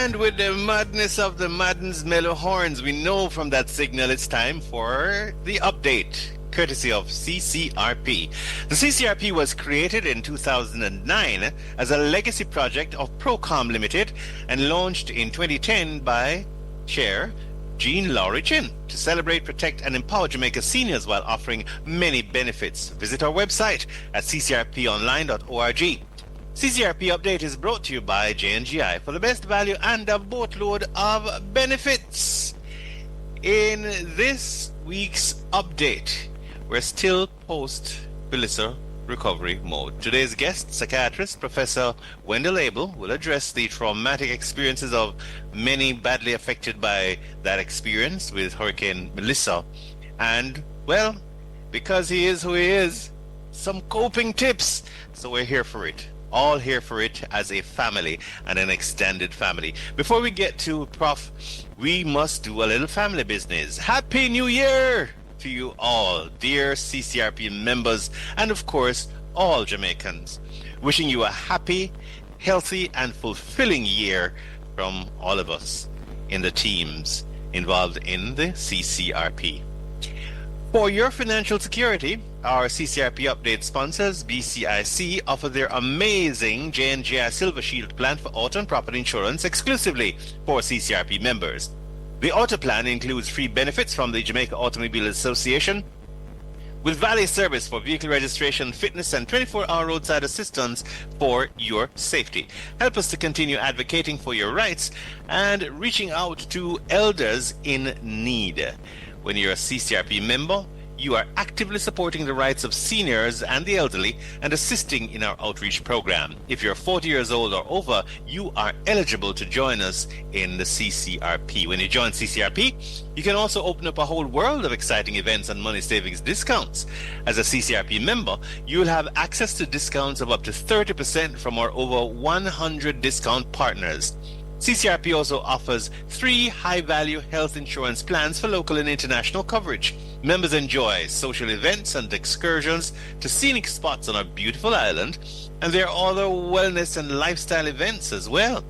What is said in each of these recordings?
And with the madness of the Madden's mellow horns, we know from that signal it's time for the update, courtesy of CCRP. The CCRP was created in 2009 as a legacy project of Procom Limited and launched in 2010 by Chair Jean Laurie Chin to celebrate, protect, and empower Jamaica seniors while offering many benefits. Visit our website at ccrponline.org. CCRP Update is brought to you by JNGI for the best value and a boatload of benefits. In this week's update, we're still post-Melissa recovery mode. Today's guest, Psychiatrist Professor Wendel Abel, will address the traumatic experiences of many badly affected by that experience with Hurricane Melissa. And, well, because he is who he is, some coping tips. So we're here for it. All here for it as a family and an extended family. Before we get to Prof, we must do a little family business. Happy New Year to you all, dear CCRP members, and of course, all Jamaicans. Wishing you a happy, healthy, and fulfilling year from all of us in the teams involved in the CCRP. For your financial security, our CCRP Update sponsors, BCIC, offer their amazing JNGI Silver Shield plan for auto and property insurance exclusively for CCRP members. The auto plan includes free benefits from the Jamaica Automobile Association, with valet service for vehicle registration, fitness, and 24-hour roadside assistance for your safety. Help us to continue advocating for your rights and reaching out to elders in need. When you're a CCRP member, you are actively supporting the rights of seniors and the elderly and assisting in our outreach program. If you're 40 years old or over, you are eligible to join us in the CCRP. When you join CCRP, you can also open up a whole world of exciting events and money savings discounts. As a CCRP member, you'll have access to discounts of up to 30% from our over 100 discount partners. CCRP also offers 3 high-value health insurance plans for local and international coverage. Members enjoy social events and excursions to scenic spots on our beautiful island, and there are other wellness and lifestyle events as well.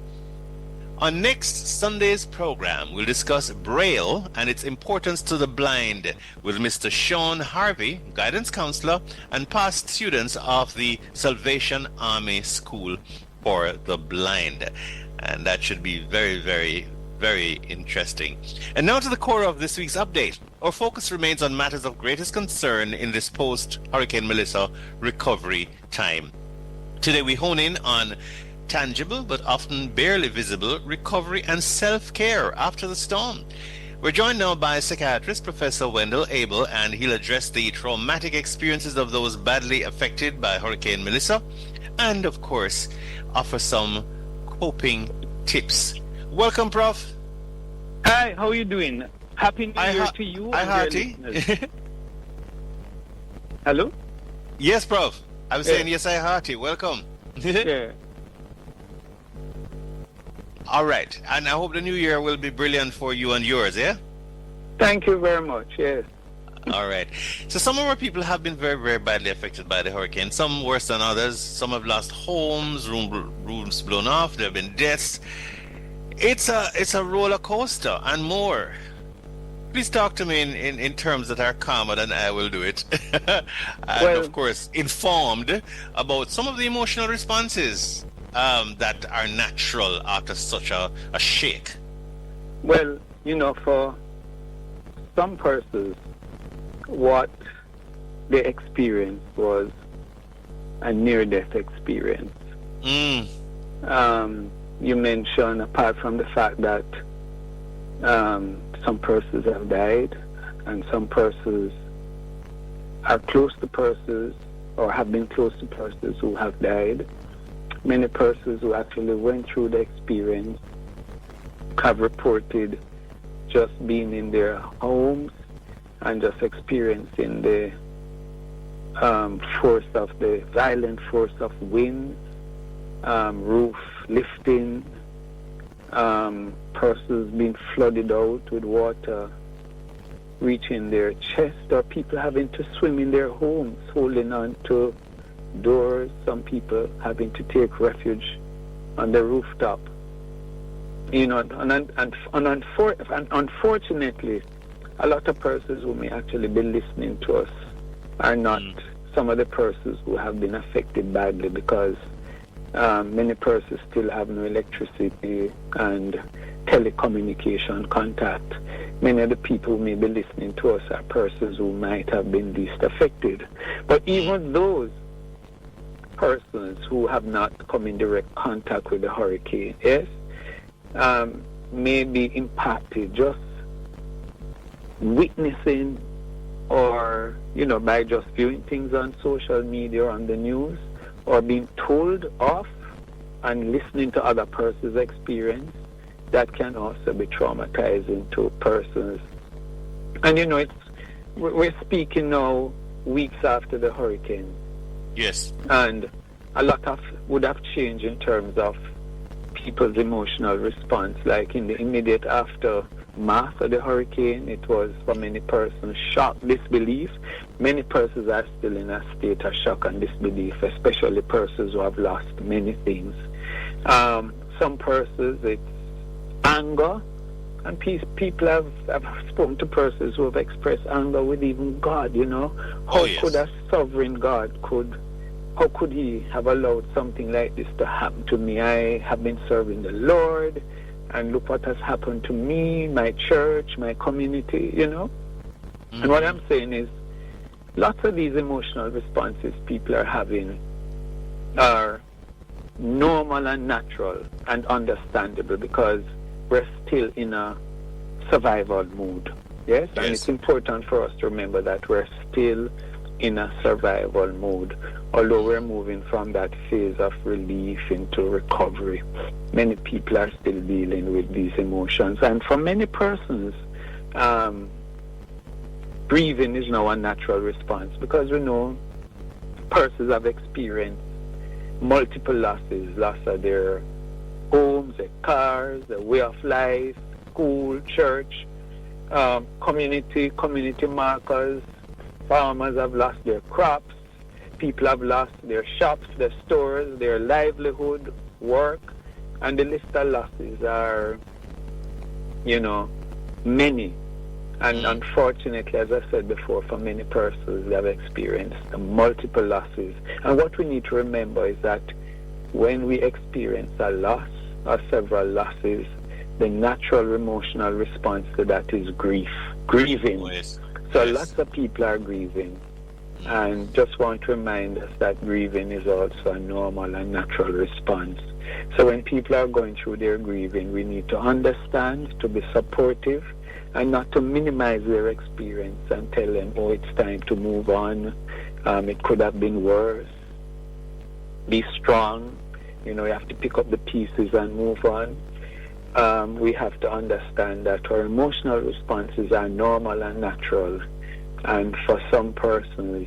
On next Sunday's program, we'll discuss Braille and its importance to the blind with Mr. Sean Harvey, guidance counselor and past students of the Salvation Army School for the Blind. And that should be very, very, very interesting. And now to the core of this week's update. Our focus remains on matters of greatest concern in this post-Hurricane Melissa recovery time. Today we hone in on tangible but often barely visible recovery and self-care after the storm. We're joined now by Psychiatrist Professor Wendel Abel, and he'll address the traumatic experiences of those badly affected by Hurricane Melissa and, of course, offer some coping tips. Welcome, Prof. Hi, how are you doing? Happy New Year to you and Hearty. your listeners. Hello? Yes, Prof. I was saying yes, I hearty. Welcome. Yeah. All right. And I hope the new year will be brilliant for you and yours, yeah? Thank you very much, yes. All right. So some of our people have been very, very badly affected by the hurricane. Some worse than others. Some have lost homes, rooms blown off. There have been deaths. It's a roller coaster and more. Please talk to me in terms that are calmer than I will do it. And of course, informed about some of the emotional responses that are natural after such a shake. Well, you know, for some persons, what they experienced was a near-death experience. You mentioned, apart from the fact that some persons have died and some persons are close to persons or have been close to persons who have died, many persons who actually went through the experience have reported just being in their homes and just experiencing the violent force of wind, roof lifting, persons being flooded out with water reaching their chest, or people having to swim in their homes, holding on to doors, some people having to take refuge on the rooftop. You know, and unfortunately, a lot of persons who may actually be listening to us are not some of the persons who have been affected badly, because many persons still have no electricity and telecommunication contact. Many of the people who may be listening to us are persons who might have been least affected. But even those persons who have not come in direct contact with the hurricane, yes, may be impacted just witnessing, or, you know, by just viewing things on social media or on the news, or being told off and listening to other persons' experience. That can also be traumatizing to persons. And, you know, we're speaking now weeks after the hurricane. Yes. And a lot would have changed in terms of people's emotional response. Like in the immediate aftermath of the hurricane, it was for many persons shock, disbelief. Many persons are still in a state of shock and disbelief, especially persons who have lost many things. Some persons, it's anger, and people have spoken to persons who have expressed anger with even God, you know. How could a sovereign God how could he have allowed something like this to happen to me? I have been serving the Lord, and look what has happened to me, my church, my community, you know. Mm-hmm. And what I'm saying is, lots of these emotional responses people are having are normal and natural and understandable, because we're still in a survival mood. Yes? And it's important for us to remember that we're still in a survival mode, although we're moving from that phase of relief into recovery. Many people are still dealing with these emotions, and for many persons, grieving is now a natural response, because we know persons have experienced multiple losses, loss of their homes, their cars, their way of life, school, church, community markers. Farmers have lost their crops. People have lost their shops, their stores, their livelihood, work, and the list of losses are, you know, many. And unfortunately, as I said before, for many persons, they have experienced multiple losses. And what we need to remember is that when we experience a loss or several losses, the natural emotional response to that is grieving. Yes. So lots of people are grieving. And just want to remind us that grieving is also a normal and natural response. So when people are going through their grieving, we need to understand, to be supportive, and not to minimize their experience and tell them, oh, it's time to move on. It could have been worse. Be strong. You know, you have to pick up the pieces and move on. We have to understand that our emotional responses are normal and natural. And for some persons,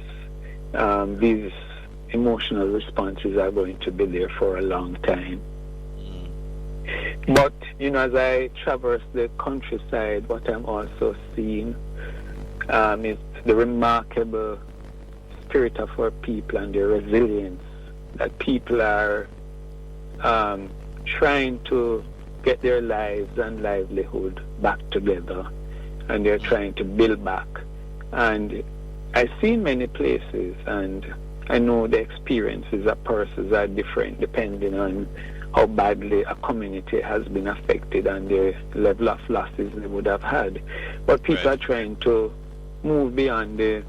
these emotional responses are going to be there for a long time. But, you know, as I traverse the countryside, what I'm also seeing is the remarkable spirit of our people and their resilience, that people are trying to get their lives and livelihood back together, and they're trying to build back. And I see in many places, and I know the experiences of persons are different depending on how badly a community has been affected and the level of losses they would have had. But people are trying to move beyond the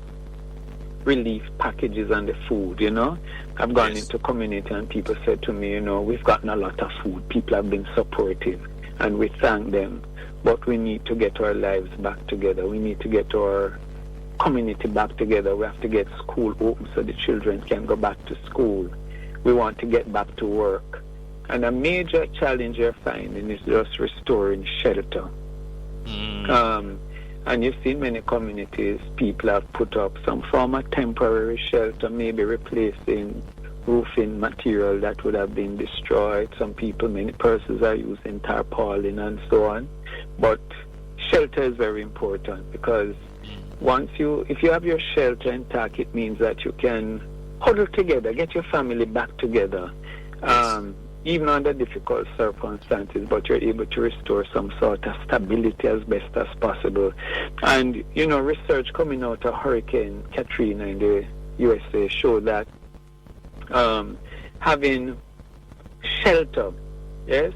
relief packages and the food, you know. I've gone into community and people said to me, you know, we've gotten a lot of food. People have been supportive and we thank them. But we need to get our lives back together. We need to get our community back together. We have to get school open so the children can go back to school. We want to get back to work. And a major challenge you're finding is just restoring shelter. And you see many communities, people have put up some form of temporary shelter, maybe replacing roofing material that would have been destroyed. Some people, many persons are using tarpaulin and so on. But shelter is very important, because if you have your shelter intact, it means that you can huddle together, get your family back together. even under difficult circumstances, but you're able to restore some sort of stability as best as possible. And, research coming out of Hurricane Katrina in the USA showed that having shelter, yes,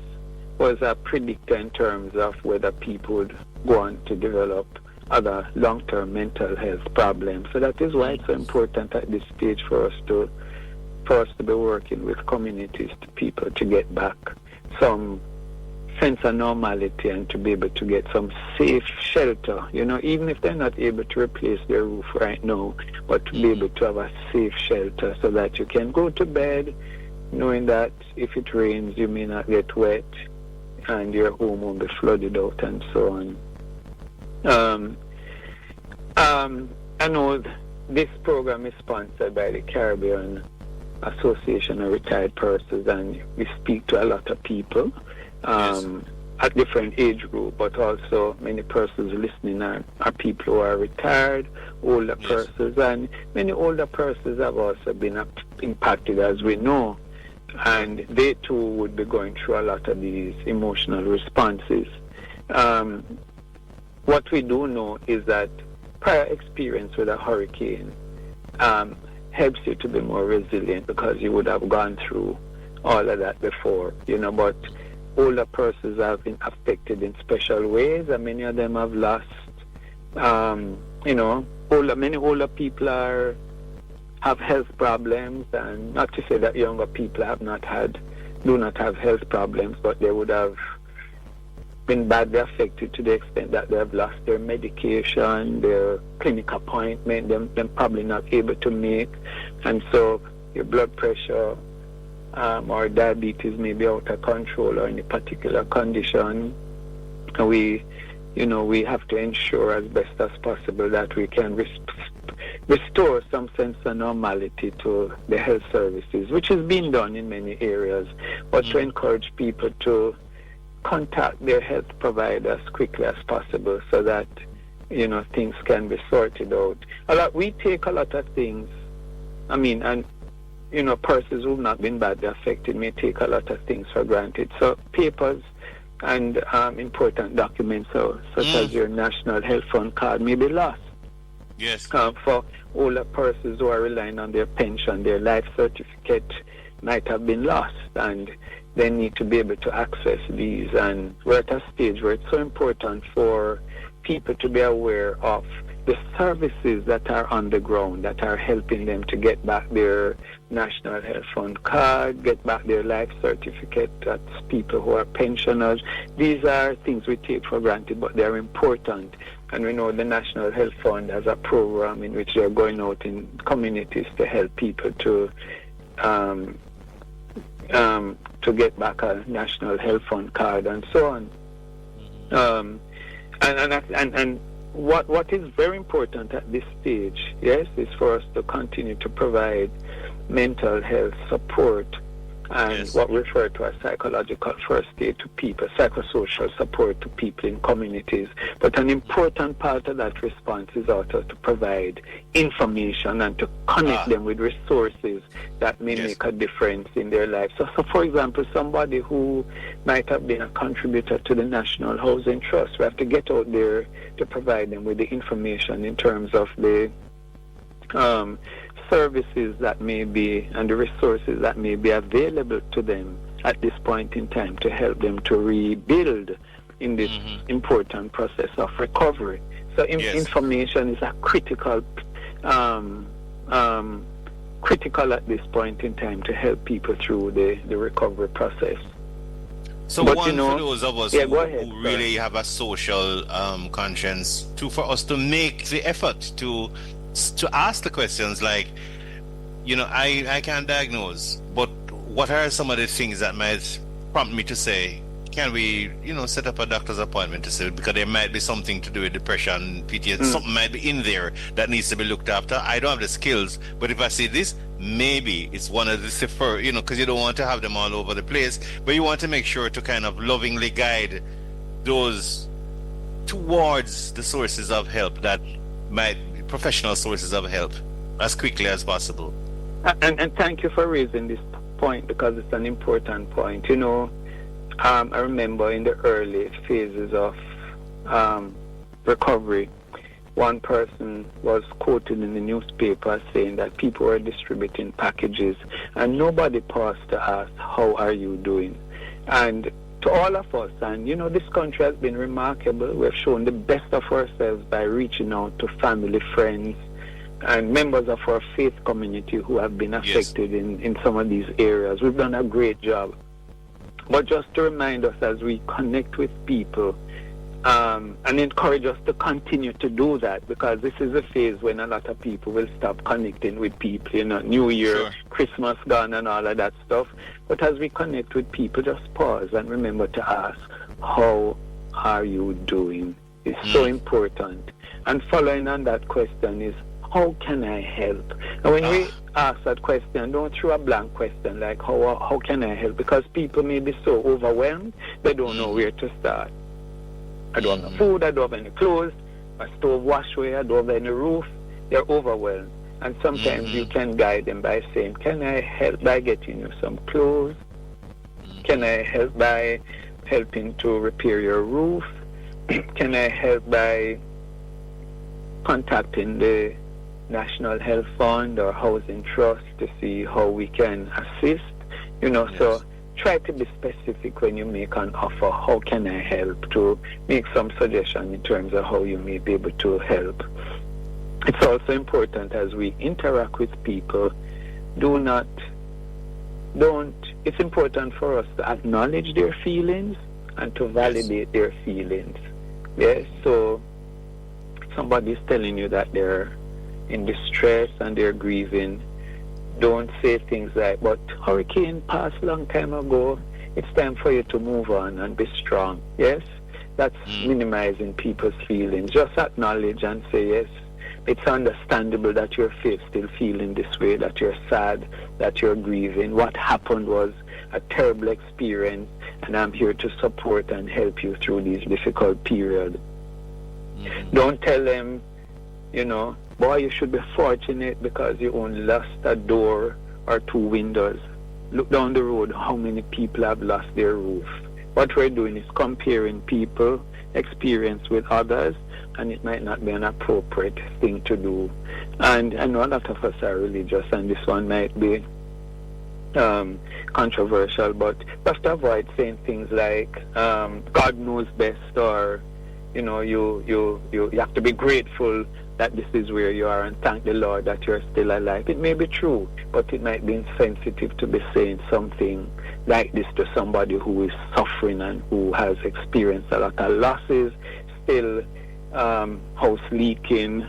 was a predictor in terms of whether people would go on to develop other long-term mental health problems. So that is why it's so important at this stage for us to be working with communities, to people, to get back some sense of normality and to be able to get some safe shelter, even if they're not able to replace their roof right now, but to be able to have a safe shelter so that you can go to bed knowing that if it rains you may not get wet and your home won't be flooded out and so on. I know this program is sponsored by the Caribbean Association of Retired Persons, and we speak to a lot of people at different age groups, but also many persons listening are people who are retired, older persons, and many older persons have also been impacted, as we know, and they too would be going through a lot of these emotional responses. What we do know is that prior experience with a hurricane helps you to be more resilient because you would have gone through all of that before, but older persons have been affected in special ways, and many of them have lost, many older people have health problems, and not to say that younger people do not have health problems, but they would have been badly affected to the extent that they have lost their medication, their clinic appointment, them probably not able to make, and so your blood pressure or diabetes may be out of control or any particular condition. And we have to ensure as best as possible that we can restore some sense of normality to the health services, which is being done in many areas, but to encourage people to contact their health provider as quickly as possible so that things can be sorted out. We take a lot of things, persons who've not been badly affected may take a lot of things for granted. So papers and important documents such as your National Health Fund card may be lost. Yes. For older persons who are relying on their pension, their life certificate might have been lost, and they need to be able to access these. And we're at a stage where it's so important for people to be aware of the services that are on the ground that are helping them to get back their National Health Fund card, get back their life certificate. That's people who are pensioners. These are things we take for granted, but they're important. And we know the National Health Fund has a program in which they're going out in communities to help people to get back a National Health Fund card and so on. And what is very important at this stage, yes, is for us to continue to provide mental health support and what we refer to as psychological first aid to people, psychosocial support to people in communities. But an important part of that response is also to provide information and to connect them with resources that may make a difference in their lives. So for example, somebody who might have been a contributor to the National Housing Trust, we have to get out there to provide them with the information in terms of the services that may be and the resources that may be available to them at this point in time to help them to rebuild in this important process of recovery. So information is a critical at this point in time to help people through the recovery process. So for those of us who really have a social conscience, for us to make the effort to ask the questions like, I can't diagnose, but what are some of the things that might prompt me to say, can we, set up a doctor's appointment to see, because there might be something to do with depression, PTSD, something might be in there that needs to be looked after. I don't have the skills, but if I see this, maybe it's one of the because you don't want to have them all over the place, but you want to make sure to kind of lovingly guide those towards the sources of help that might be professional sources of help as quickly as possible. And thank you for raising this point because it's an important point. You know, I remember in the early phases of recovery, one person was quoted in the newspaper saying that people were distributing packages and nobody paused to ask, how are you doing? And to all of us, and you know, this country has been remarkable. We've shown the best of ourselves by reaching out to family, friends, and members of our faith community who have been affected in some of these areas. We've done a great job. But just to remind us as we connect with people, and encourage us to continue to do that, because this is a phase when a lot of people will stop connecting with people, you know, New Year, Christmas gone and all of that stuff. But as we connect with people, just pause and remember to ask, how are you doing? It's so important. And following on that question is, how can I help? And when we ask that question, don't throw a blank question like, how can I help? Because people may be so overwhelmed, they don't know where to start. I don't have no food, I don't have any clothes, my stove wash away, I don't have any roof. They're overwhelmed. And sometimes you can guide them by saying, can I help by getting you some clothes? Can I help by helping to repair your roof? Can I help by contacting the National Health Fund or Housing Trust to see how we can assist? You know, so try to be specific when you make an offer. How can I help? To make some suggestion in terms of how you may be able to help. It's also important as we interact with people, it's important for us to acknowledge their feelings and to validate their feelings. Yes, so somebody's telling you that they're in distress and they're grieving, don't say things like, but hurricane passed a long time ago, it's time for you to move on and be strong. Yes, that's minimizing people's feelings. Just acknowledge and say, yes, it's understandable that you're still feeling this way, that you're sad, that you're grieving. What happened was a terrible experience, and I'm here to support and help you through these difficult periods. Don't tell them, you know, boy, you should be fortunate because you only lost a door or two windows. Look down the road, how many people have lost their roof. What we're doing is comparing people experience with others, and it might not be an appropriate thing to do. And I know a lot of us are religious, and this one might be controversial, but just avoid saying things like God knows best, or you know, you have to be grateful that this is where you are and thank the Lord that you're still alive. It may be true, but it might be insensitive to be saying something like this to somebody who is suffering and who has experienced a lot of losses, still house leaking,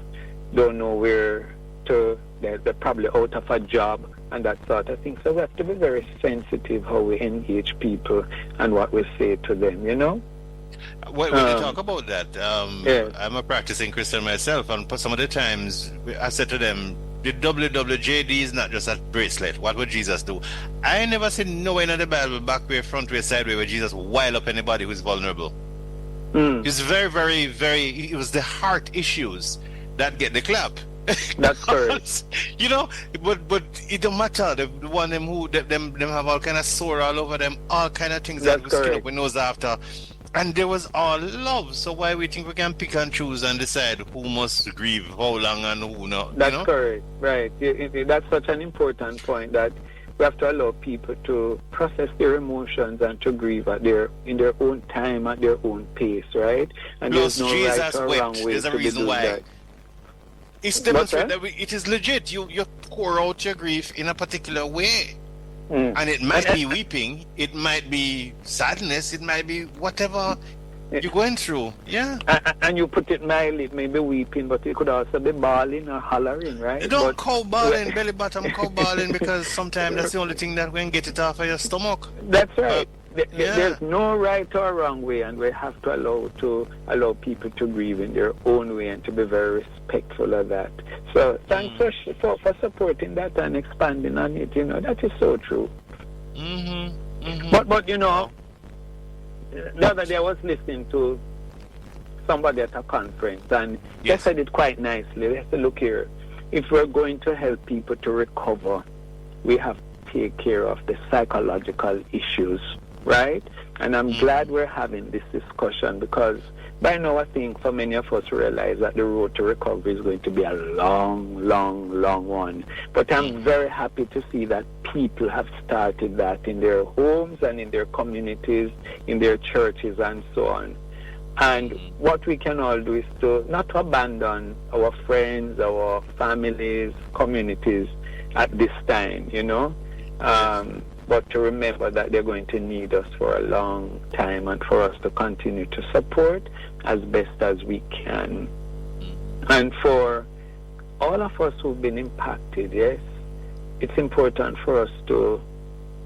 don't know where to, they're probably out of a job and that sort of thing. So we have to be very sensitive how we engage people and what we say to them, you know? When you talk about that, I'm a practicing Christian myself, and some of the times I said to them, the WWJD is not just a bracelet. What would Jesus do? I never seen nowhere in the Bible, back way, front way, side way, where Jesus wild up anybody who's vulnerable. It's very, very, very, it was the heart issues that get the clap. That's correct. You know, but it don't matter. The one them who them have all kind of sore all over them, all kind of things that we skin up with nose after. And there was all love. So why we think we can pick and choose and decide who must grieve, how long, and who not? That's correct. Right. That's such an important point, that we have to allow people to process their emotions and to grieve in their own time, at their own pace, right? And plus, there's no Jesus right or wrong way there's a to reason do why. that. It's demonstrated that it is legit. You pour out your grief in a particular way. And it might be weeping, it might be sadness, it might be whatever you're going through. Yeah. And you put it mildly, it may be weeping, but it could also be bawling or hollering, right? You don't call bawling, belly bottom call bawling, because sometimes that's the only thing that can get it off of your stomach. That's right. There's no right or wrong way, and we have to allow people to grieve in their own way and to be very respectful of that. So thanks for supporting that and expanding on it. You know, that is so true. But you know, the other day I was listening to somebody at a conference, and they said it quite nicely. They said, look here, if we're going to help people to recover, we have take care of the psychological issues, right? And I'm glad we're having this discussion, because by now I think for many of us realize that the road to recovery is going to be a long, long, long one. But I'm very happy to see that people have started that in their homes and in their communities, in their churches and so on. And what we can all do is to not abandon our friends, our families, communities at this time, you know, but to remember that they're going to need us for a long time, and for us to continue to support as best as we can. And for all of us who've been impacted, yes, it's important for us to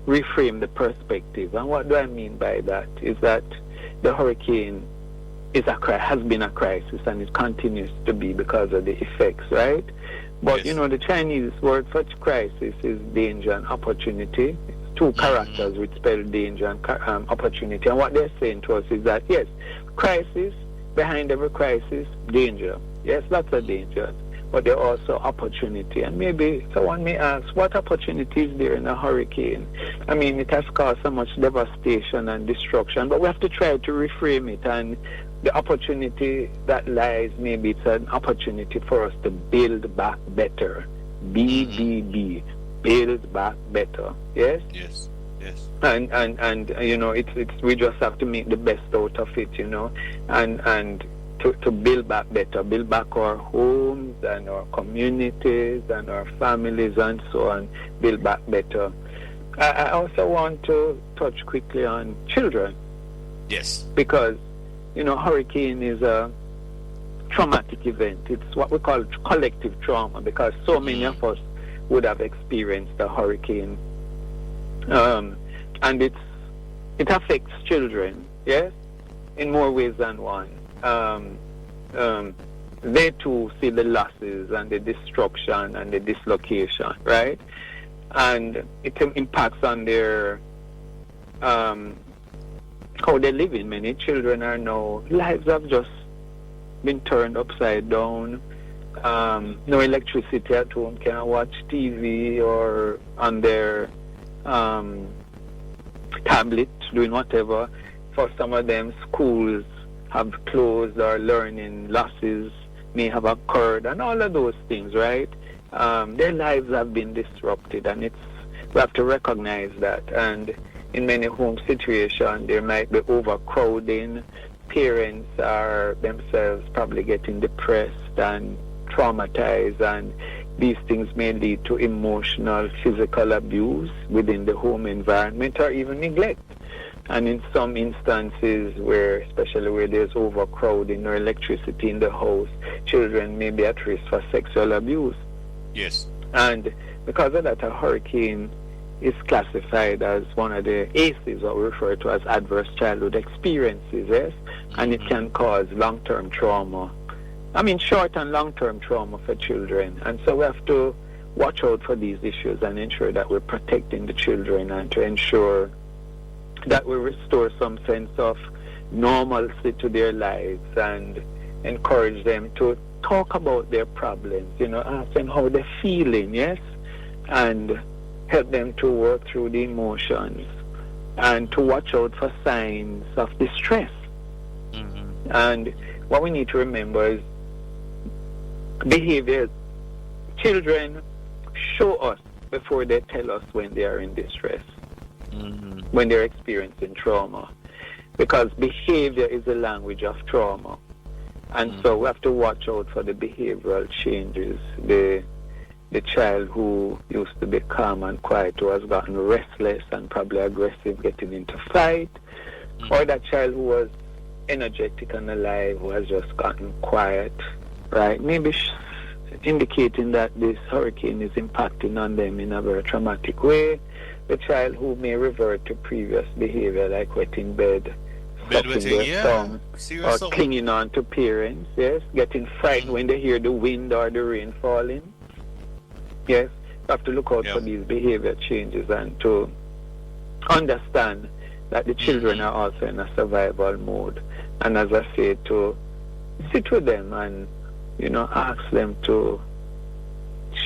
reframe the perspective. And what do I mean by that? Is that the hurricane has been a crisis, and it continues to be because of the effects, right? But, yes, you know, the Chinese word for crisis is danger and opportunity. It's two characters which spell danger and opportunity. And what they're saying to us is that, yes, crisis, behind every crisis, danger. Yes, lots of dangers, but there are also opportunity. And maybe someone may ask, what opportunity is there in a hurricane? I mean, it has caused so much devastation and destruction, but we have to try to reframe it. And the opportunity that lies, maybe it's an opportunity for us to build back better. BBB, build back better. Yes? yes, yes. And you know, it's we just have to make the best out of it, you know, and to build back better, build back our homes and our communities and our families and so on, build back better. I also want to touch quickly on children. Yes. Because, you know, hurricane is a traumatic event. It's what we call collective trauma, because so many of us would have experienced a hurricane. And it affects children, yes, in more ways than one. They too see the losses and the destruction and the dislocation, right? And it impacts on their how they live in. Many children are now, lives have just been turned upside down. No electricity at home, cannot watch TV or on their tablet, doing whatever. For some of them, schools have closed or learning losses may have occurred, and all of those things, right? Their lives have been disrupted, and we have to recognize that. And in many home situations, there might be overcrowding. Parents are themselves probably getting depressed and traumatized, and these things may lead to emotional, physical abuse within the home environment, or even neglect. And in some instances, especially where there's overcrowding or electricity in the house, children may be at risk for sexual abuse. Yes. And because of that, a hurricane is classified as one of the ACEs, what we refer to as adverse childhood experiences, yes? And it can cause long-term trauma. I mean, short and long-term trauma for children. And so we have to watch out for these issues and ensure that we're protecting the children, and to ensure that we restore some sense of normalcy to their lives, and encourage them to talk about their problems, you know, ask them how they're feeling, yes? And help them to work through the emotions, and to watch out for signs of distress. And what we need to remember is behavior. Children show us before they tell us when they are in distress, when they're experiencing trauma, because behavior is the language of trauma. And so we have to watch out for the behavioral changes. The child who used to be calm and quiet, who has gotten restless and probably aggressive, getting into fight, or that child who was energetic and alive, who has just gotten quiet, right? Maybe indicating that this hurricane is impacting on them in a very traumatic way. The child who may revert to previous behavior, like wetting bed, sucking their tongue, or clinging on to parents, yes, getting frightened when they hear the wind or the rain falling. Yes, you have to look out for these behavior changes, and to understand that the children are also in a survival mode. And as I say, to sit with them and, you know, ask them to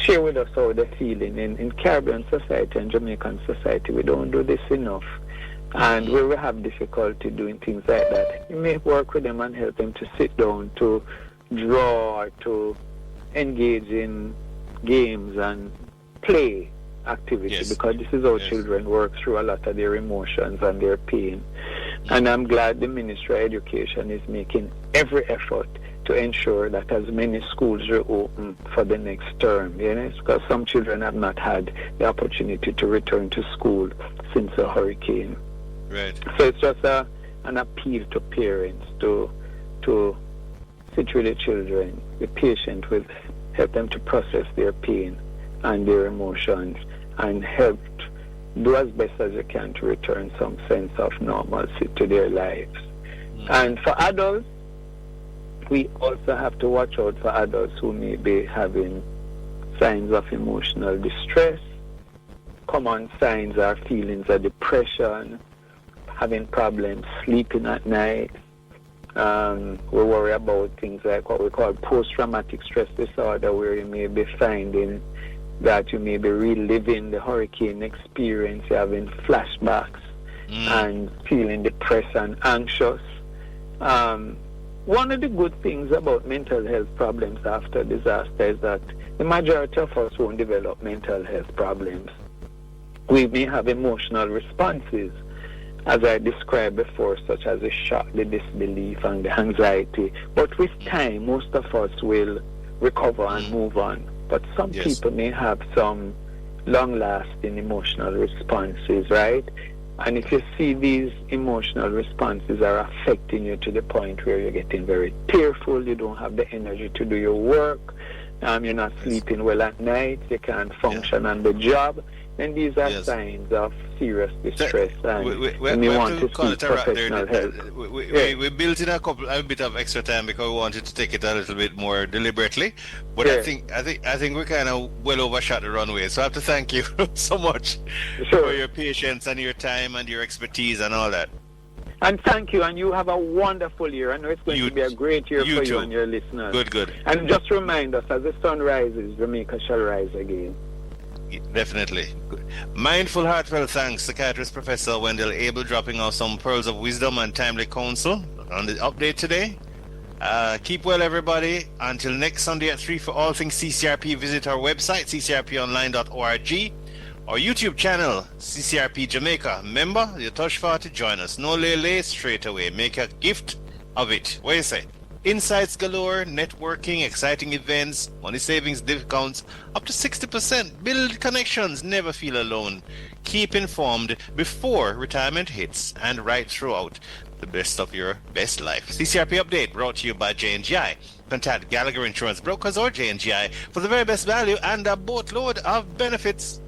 share with us how they're feeling. In Caribbean society and Jamaican society, we don't do this enough. And where we have difficulty doing things like that, you may work with them and help them to sit down, to draw, to engage in games and play activity, because this is how children work through a lot of their emotions and their pain. And I'm glad the Ministry of Education is making every effort to ensure that as many schools are open for the next term, because some children have not had the opportunity to return to school since the hurricane. Right. So it's just an appeal to parents to sit with the children, be patient with, help them to process their pain and their emotions, and help do as best as you can to return some sense of normalcy to their lives. And for adults, we also have to watch out for adults who may be having signs of emotional distress. Common signs are feelings of depression, having problems sleeping at night. We worry about things like what we call post-traumatic stress disorder, where you may be finding that you may be reliving the hurricane experience, having flashbacks and feeling depressed and anxious. One of the good things about mental health problems after disaster is that the majority of us won't develop mental health problems. We may have emotional responses, as I described before, such as the shock, the disbelief, and the anxiety. But with time, most of us will recover and move on. But some people may have some long-lasting emotional responses, right? And if you see these emotional responses are affecting you to the point where you're getting very tearful, you don't have the energy to do your work, you're not sleeping well at night, you can't function on the job, then these are signs of serious distress, and you want to seek professional help. We built in a bit of extra time because we wanted to take it a little bit more deliberately, but I think we kind of well overshot the runway. So I have to thank you so much for your patience and your time and your expertise and all that. And thank you, and you have a wonderful year. I know it's going to be a great year for you and your listeners. Good. And just remind us, as the sun rises, Jamaica shall rise again. Definitely. Mindful, heartfelt thanks, Psychiatrist Professor Wendel Abel, dropping off some pearls of wisdom and timely counsel on the update today. Keep well, everybody. Until next Sunday at 3 for all things CCRP, visit our website, ccrponline.org, our YouTube channel, CCRP Jamaica. Remember, you touch for to join us. No lay straight away. Make a gift of it. What do you say? Insights galore, networking, exciting events, money savings, discounts, up to 60%. Build connections, never feel alone. Keep informed before retirement hits and right throughout the best of your best life. CCRP Update brought to you by J&GI. Contact Gallagher Insurance Brokers or J&GI for the very best value and a boatload of benefits.